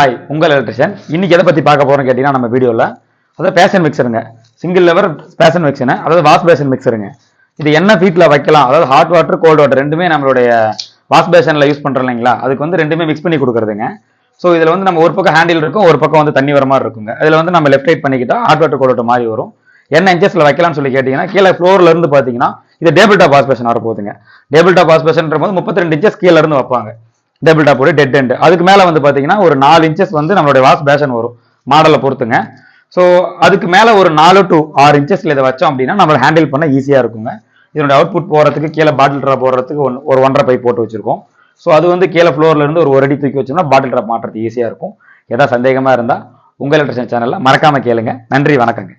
Hi, உங்கள் electrician. இன்னைக்கு எதை பத்தி பார்க்க போறோம் கேட்டீங்கன்னா, நம்ம வீடியோல அதாவது பேஷன் மிக்சருங்க, சிங்கிள் லெவர் பேஷன் மிக்சர், அதாவது வாஷ் பேஷன் மிக்சருங்க. இது என்ன ஃபீட்ல வைக்கலாம், அதாவது ஹாட் வாட்டர் கோல்டு வாட்டர் ரெண்டுமே நம்மளுடைய வாஷ் பேஷன்ல யூஸ் பண்றோம் இல்லைங்களா, அதுக்கு வந்து ரெண்டுமே மிக்ஸ் பண்ணி கொடுக்குறதுங்க. ஸோ இதுல வந்து நம்ம ஒரு பக்கம் ஹேண்டில் இருக்கும், ஒரு பக்கம் வந்து தண்ணி வர மாதிரி இருக்குங்க. இதுல வந்து நம்ம லெஃப்ட் ரைட் பண்ணிக்கிட்டா ஹாட் வாட்டர் கோல்டு வாட்டர் மாதிரி வரும். என்ன இன்ச்சஸ்ல வைக்கலாம்னு சொல்லி கேட்டீங்கன்னா, கீழே ஃப்ளோர்ல இருந்து பாத்தீங்கன்னா இது டேபிள் டாப் வாஷ் பேஷன் வர போகுதுங்க. டேபிள் டாப் வாஷ் பேஷன் போது 32 இன்ச்சஸ் கீழே இருந்து வைப்பாங்க. டேபிள் டாப் ஒரு டெட் எண்ட். அதுக்கு மேல வந்து பாத்தீங்கன்னா ஒரு 4 இன்ச்சஸ் வந்து நம்மளுடைய வாஷ் பேஷன் வரும், மாடலை பொறுத்துங்க. ஸோ அதுக்கு மேல ஒரு 4 to 6 இன்ச்சஸ்ல இதை வச்சோம் அப்படின்னா நம்மள ஹேண்டில் பண்ண ஈஸியா இருக்குங்க. இதனுடைய அவுட்புட் போறதுக்கு கீழே பாட்டில் ட்ராப் போடுறதுக்கு ஒரு 1.5 பைப் போட்டு வச்சிருக்கோம். ஸோ அது வந்து கீழே ஃப்ளோர்ல இருந்து ஒரு அடி தூக்கி வச்சோம்னா பாட்டில் ட்ராப் மாட்டுறது ஈஸியா இருக்கும். ஏதாவது சந்தேகமா இருந்தா உங்கள் எலக்ட்ரிஷியன் சேனல்ல மறக்காம கேளுங்க. நன்றி, வணக்கங்க.